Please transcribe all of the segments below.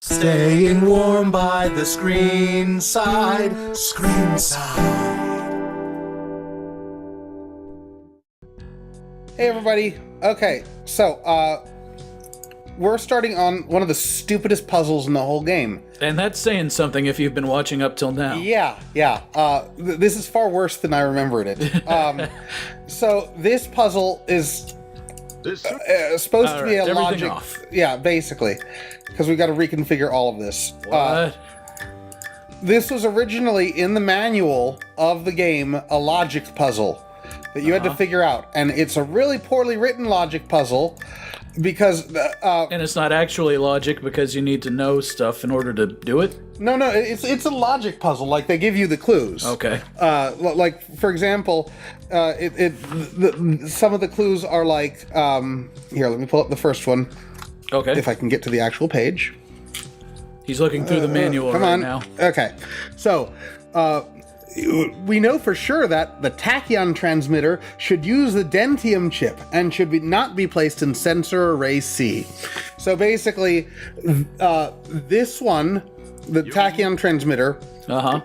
Staying warm by the screen side, ScreenSide. Hey everybody. Okay, so we're starting on one of the stupidest puzzles in the whole game. And that's saying something if you've been watching up till now. Yeah. This is far worse than I remembered it. So this puzzle is supposed to be a logic. Off. Yeah, basically, because we got to reconfigure all of this. What? This was originally in the manual of the game a logic puzzle that you had to figure out, and it's a really poorly written logic puzzle because And it's not actually logic because you need to know stuff in order to do it? no, it's a logic puzzle. Like they give you the clues. Okay. Like for example, some of the clues are like here. Let me pull up the first one Okay. if I can get to the actual page. He's looking through the manual Come right on. now. Okay, so we know for sure that the tachyon transmitter should use the dentium chip and should not be placed in sensor array C. So basically, this one, the tachyon transmitter,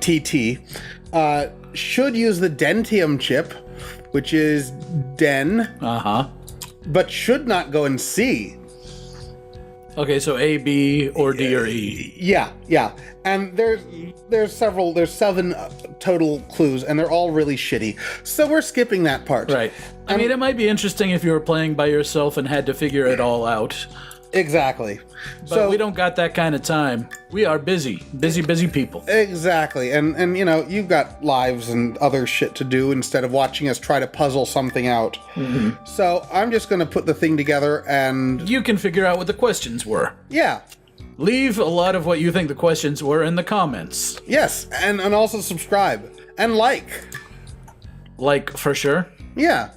TT, should use the dentium chip, which is DEN, but should not go in C. Okay, so A, B, or D, or E. Yeah. And there's 7 total clues, and they're all really shitty. So we're skipping that part. Right. I mean, it might be interesting if you were playing by yourself and had to figure it all out. Exactly. But we don't got that kind of time. We are busy people. Exactly. And you know, you've got lives and other shit to do instead of watching us try to puzzle something out. So I'm just going to put the thing together and... You can figure out what the questions were. Yeah. Leave a lot of what you think the questions were in the comments. Yes. And also subscribe. And like. Like, for sure? Yeah.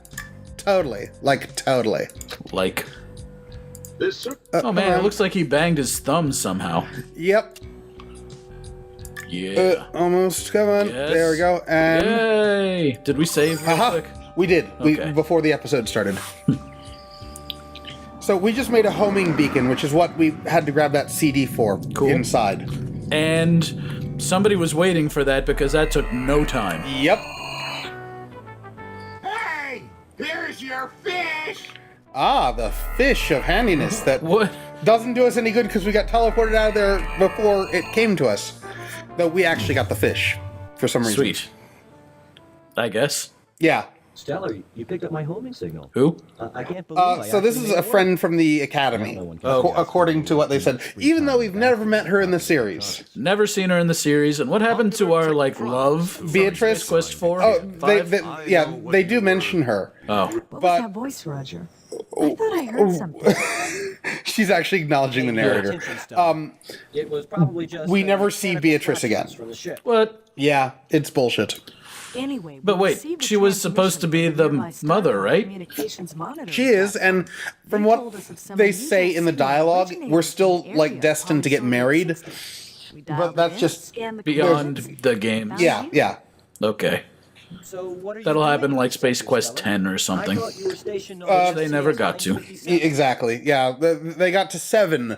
Totally. Totally. Like... oh man, it looks like he banged his thumb somehow. Yep. Yeah. Almost. Come on. Yes. There we go. And Yay! Did we save real quick? we did. Okay. Before the episode started. So we just made a homing beacon, which is what we had to grab that CD for inside. And somebody was waiting for that because that took no time. Yep. Hey! Here's your fish! Ah, the fish of handiness that What? doesn't do us any good because we got teleported out of there before it came to us. Though we actually got the fish for some reason. Sweet. I guess. Yeah. Stellar, you picked up my homing signal. Who? I can't believe So this is a friend from the academy, according to what they said. Even though we've never met her in the series. Never seen her in the series. And what happened to our, love? from Beatrice? Space Quest 4? Oh, Five? they do mention her. Oh. What But- was that voice, Roger? I thought I heard something. She's actually acknowledging the narrator. It was probably just We never see Beatrice again. from the ship. What? Yeah, it's bullshit. Anyway, But we wait, received a she was supposed to be the transmission from mother, Starfleet right? Communications monitor She is, and from They what told us of some they unusual say in the signal dialogue, originating we're from still the like area destined to get on married. Solar System. We But dialed that's it in, just scanned the Beyond coordinates, the games. Yeah. Okay. So what are you That'll doing happen like with Space Stellar? Quest 10 or something. I thought you were stationed on they never got to. Exactly. Yeah, they got to 7.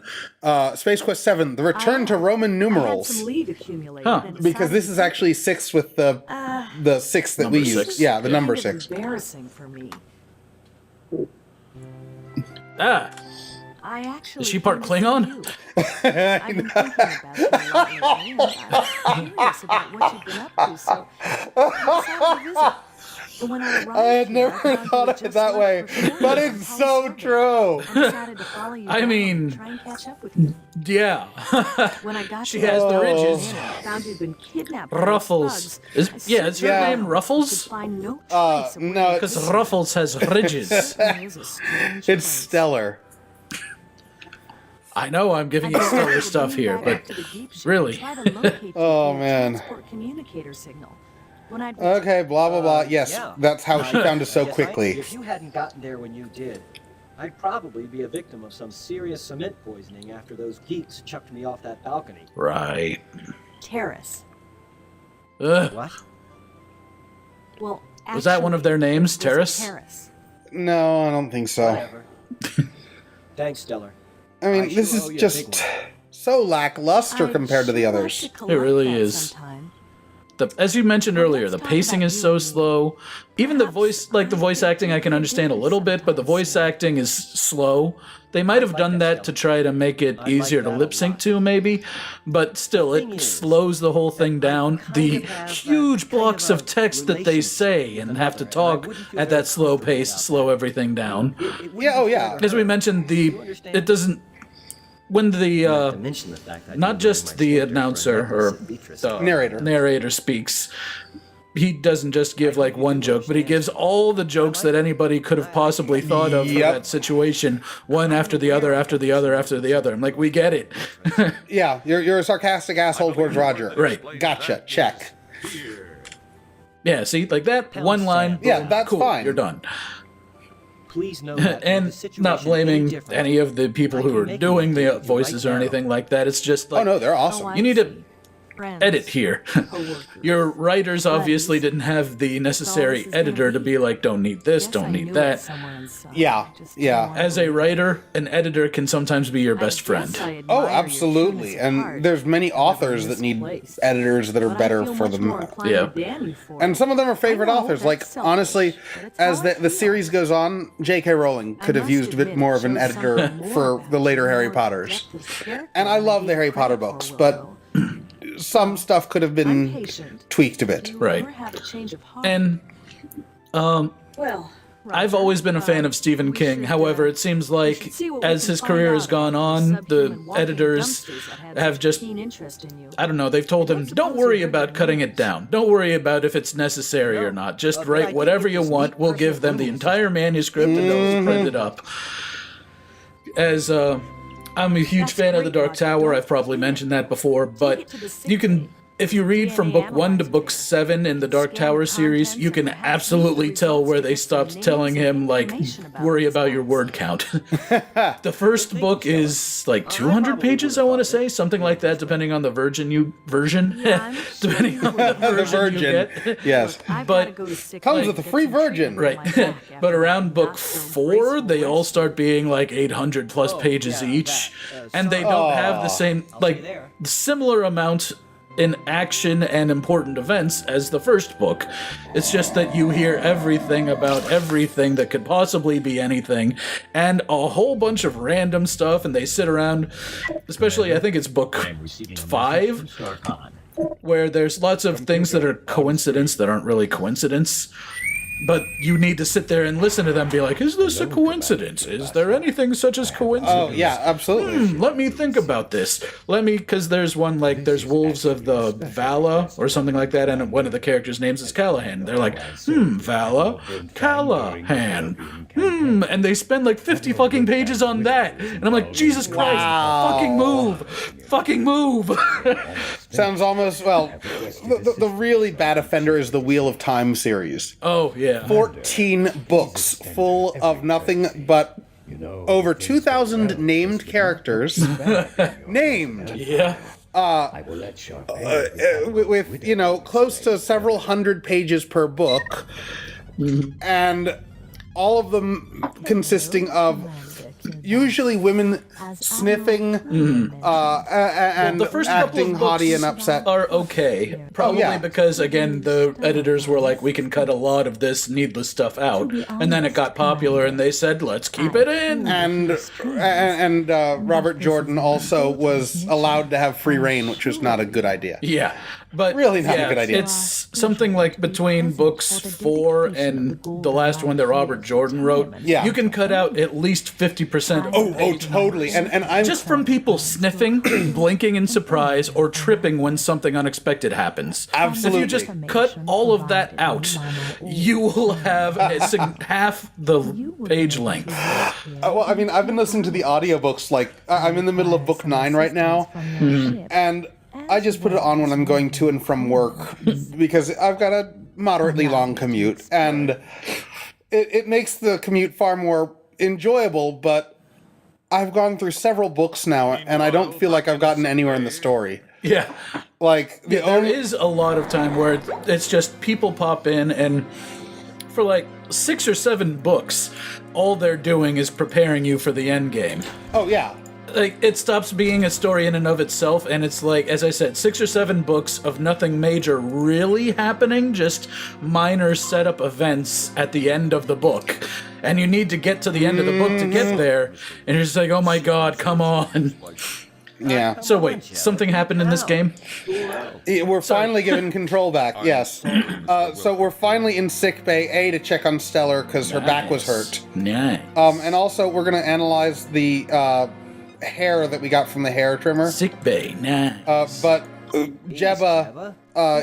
Space Quest 7, the return to Roman I had numerals. some lead accumulated Huh. and Because decided this is actually 6 with the 6 that we Number use. 6. Yeah, the kind number of 6. embarrassing for me. Ah! I actually Is she part came to see Klingon? you. I've been thinking about you a lot lately, and I was curious about what you've been up to, so I decided to visit. But when I arrived I had here, never found you thought had of it just that left way, for Florida but on it's Holly so Circuit. true. I decided to follow you I down mean- and try and catch up with you. Yeah. When I got She to has the Arizona, ridges. I found you'd been kidnapped by those Ruffles. thugs. I Is searched her Yeah. name around, Ruffles? could find no Uh, trace of no, where Because it's- Ruffles has ridges. this is a strange It's place. stellar. I know I'm giving you I stellar decided to stuff bring here, you but back to the deep ship really. and try to locate you Oh, via man. transport communicator signal. When I'd Okay, blah, blah, blah. Yes, yeah. that's how she found us so Yes, quickly. if you hadn't gotten there when you did, I'd probably be a victim of some serious cement poisoning after those geeks chucked me off that balcony. Right. Terrace. Ugh. What? Well, Was that one of their names, actually, it was Terrace? Terrace. No, I don't think so. Whatever. Thanks, Stellar. I mean, I this sure is owe you a just big one. so lackluster compared to the others. It really is. As you mentioned earlier, the pacing is so slow. Even the voice acting I can understand a little bit, but the voice acting is slow. They might have done that to try to make it easier to lip sync to, maybe, but still, it slows the whole thing down. The huge blocks of text that they say and have to talk at that slow pace slow everything down. Yeah, oh yeah. As we mentioned, it doesn't. When not just the announcer or the narrator speaks, he doesn't just give like one joke, but he gives all the jokes that anybody could have possibly thought of for that situation, one after the other, after the other, after the other. I'm like, we get it. Yeah, you're a sarcastic asshole towards Roger. Right. Gotcha. Check. Yeah, see, like that, one line. Yeah, that's cool, fine. You're done. Please know that And not blaming any of the people who are doing the voices or anything like that. It's just like, Oh no, they're awesome. you need to edit here. Your writers obviously didn't have the necessary editor to be like, don't need this, don't need that. Yeah, yeah. As a writer, an editor can sometimes be your best friend. Oh, absolutely. And there's many authors that need editors that are better for them. Yeah. And some of them are favorite authors. Like, honestly, as the series goes on, J.K. Rowling could have used a bit more of an editor for the later Harry Potters. And I love the Harry Potter books, but some stuff could have been tweaked a bit. Right. And, I've always been a fan of Stephen King. However, it seems like as his career has gone on, the editors have just, I don't know, they've told him, don't worry about cutting it down. Don't worry about if it's necessary or not. Just write whatever you want. We'll give them the entire manuscript and they'll print it up. As, I'm a huge fan of The Dark Tower. I've probably mentioned that before, but you can, if you read from book 1 to book 7 in the Dark Tower series, you can absolutely tell where they stopped telling him, like, worry about your word count. The first book is like 200 pages, I want to say, something like that, depending on the version. Depending on the version you get. Yes. But comes with a free version. Right. But around book 4, they all start being like 800 plus pages each, and they don't have the same, like, similar amount in action and important events as the first book. It's just that you hear everything about everything that could possibly be anything, and a whole bunch of random stuff, and they sit around, especially I think it's book 5, where there's lots of things that are coincidence that aren't really coincidence. But you need to sit there and listen to them be like, is this a coincidence? Is there anything such as coincidence? Oh, yeah, absolutely. Let me think about this. Because there's one, like, there's Wolves of the Vala, or something like that, and one of the characters' names is Callahan. They're like, Vala, Callahan, and they spend like 50 fucking pages on that. And I'm like, Jesus Christ, fucking move. Sounds almost, well, the really bad offender is the Wheel of Time series. Oh, yeah. 14 books full of nothing but over 2,000 named characters. Named. Yeah. With, close to several hundred pages per book. And all of them consisting of usually women sniffing and the first acting haughty and upset. Are okay. Probably because, again, the editors were like, we can cut a lot of this needless stuff out. And then it got popular and they said, let's keep it in. And Robert Jordan also was allowed to have free reign, which was not a good idea. Yeah. But really not a good idea. It's something like between books 4 and the last one that Robert Jordan wrote. Yeah. You can cut out at least 50%. Oh, totally. And I'm just from people sniffing, blinking in surprise, or tripping when something unexpected happens. Absolutely. If you just cut all of that out, you will have half the page length. Well, I mean, I've been listening to the audiobooks, like, I'm in the middle of book 9 right now, and I just put it on when I'm going to and from work, because I've got a moderately long commute, and it makes the commute far more enjoyable, but I've gone through several books now, and I don't feel like I've gotten anywhere in the story. Yeah. Like, there is a lot of time where it's just people pop in, and for like 6 or 7 books, all they're doing is preparing you for the end game. Oh, yeah. like it stops being a story in and of itself, and it's like, as I said, 6 or 7 books of nothing major really happening, just minor setup events at the end of the book. And you need to get to the end of the book to get there, and you're just like, oh my god, come on. Yeah. So wait, something happened in this game? We're finally given control back, yes. So we're finally in sick bay, to check on Stellar, because her back was hurt. Nice. And also, we're going to analyze the hair that we got from the hair trimmer. Sick bay, nice. But Jebba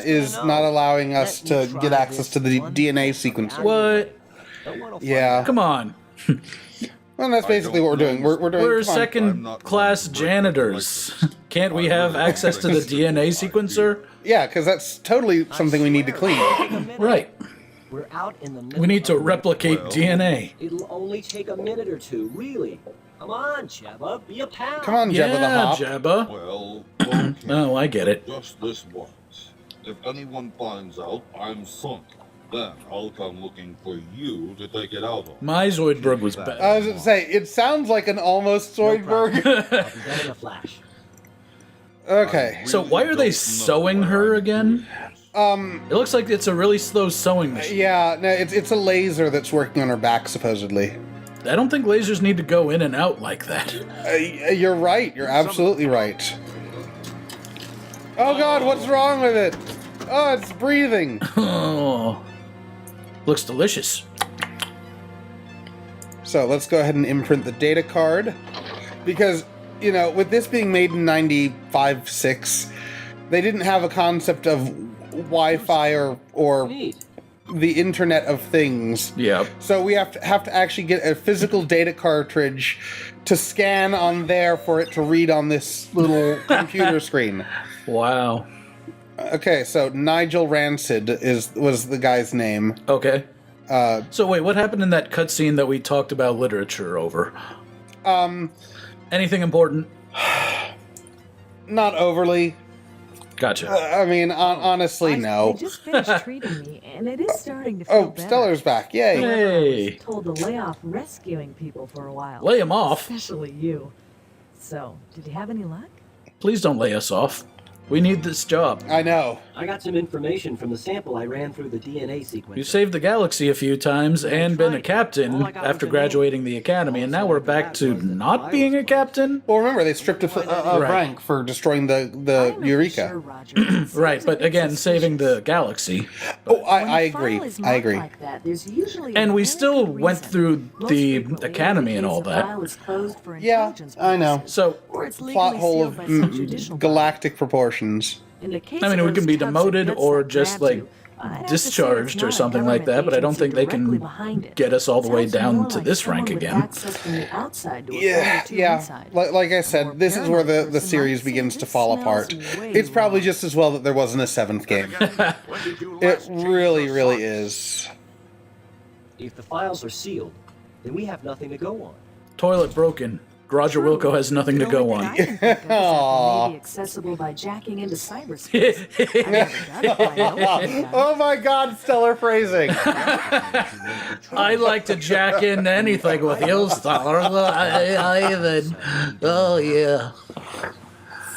is not allowing us to get access to the DNA sequencer. What? Yeah. Come on. Well, that's basically what we're doing. We're doing. We're come on. second-class janitors. Can't we have access to the DNA sequencer? Yeah, because that's totally something we need to clean. Right. We're out in the middle We need to of- replicate DNA. It'll only take a minute or two, really. Come on, Jebba, be a pal. Come on, Jebba the Yeah, Hop. Jebba. Well, okay. Oh, I get it. Just this once. If anyone finds out I'm sunk, then I'll come looking for you to take it out on. My Zoidberg was bad. I was going to say, it sounds like an almost Zoidberg. I'll be there in a flash. Okay. So why are they sewing her again? It looks like it's a really slow sewing machine. Yeah, no, it's a laser that's working on her back, supposedly. I don't think lasers need to go in and out like that. You're right. You're absolutely right. Oh, God, what's wrong with it? Oh, it's breathing. Oh, looks delicious. So let's go ahead and imprint the data card. Because, you know, with this being made in 95-6, they didn't have a concept of Wi-Fi or Neat. the Internet of Things. Yep. So we have to actually get a physical data cartridge to scan on there for it to read on this little computer screen. Wow. Okay, so Nigel Rancid was the guy's name. Okay. So wait, what happened in that cutscene that we talked about literature over? Anything important? Not overly. Gotcha. I mean, honestly, They no. just finished treating me, and it is starting to feel Oh, better. Stellar's back. Yay. Hey, Told to lay off rescuing people for a while. lay him off. Especially you. So, did you have any luck? Please don't lay us off. We need this job. I know. I got some information from the sample I ran through the DNA sequence. You saved the galaxy a few times and been a captain after graduating the academy, and now we're back to not being a captain? Well, remember, they stripped of rank for destroying the Sure, Eureka. Roger. Right, but again, saving the galaxy. Oh, I agree. I agree. And we still went through the academy and all that. Yeah, I know. So, Plot hole of galactic proportions. I mean, we can be demoted or just, like, discharged or something like that, but I don't think they can get us all the way down to this rank again. Yeah. Like I said, this is where the series begins to fall apart. It's probably just as well that there wasn't a 7th game. It really, really is. If the files are sealed, then we have nothing to go on. Toilet broken. Roger Wilco has nothing to go on. Aw. accessible by jacking into cyberspace. Oh my God, stellar phrasing. I like to jack in anything with you, Stellar. I even. Oh, yeah.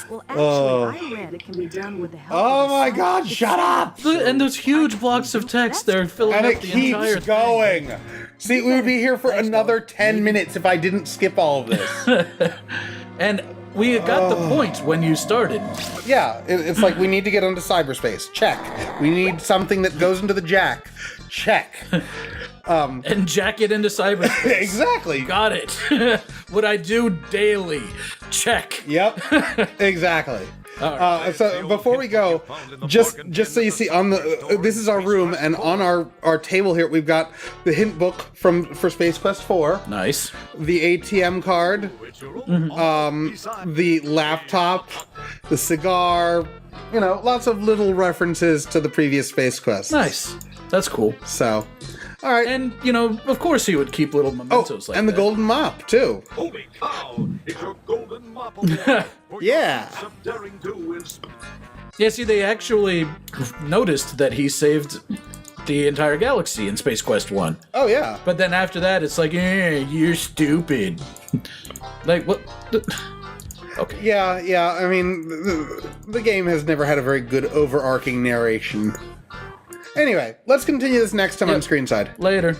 Well, actually, I read it can be done with the help Oh of a my site God, that's shut up! Look, and those huge blocks of text, they're filling And up it the entire keeps thing. going. See, we would be here for another 10 minutes if I didn't skip all of this. And we got the point when you started. Yeah, it's like we need to get onto cyberspace. Check. We need something that goes into the jack. Check. And jack it into cyberspace. Exactly. Got it. What I do daily. Check. Yep. Exactly. So before we go, just so you see, on the this is our room, and on our table here we've got the hint book for Space Quest 4, Nice. the ATM card, the laptop, the cigar, lots of little references to the previous Space Quest. Nice. That's cool. So, all right. And, of course he would keep little mementos like and the that. golden mop too. Holy cow! It's your golden mop award for Yeah. your some daring do in Yeah, see, they actually noticed that he saved the entire galaxy in Space Quest 1. Oh yeah. But then after that, it's like, you're stupid. Like, what? Okay. Yeah. I mean, the game has never had a very good overarching narration. Anyway, let's continue this next time on ScreenSide. Later.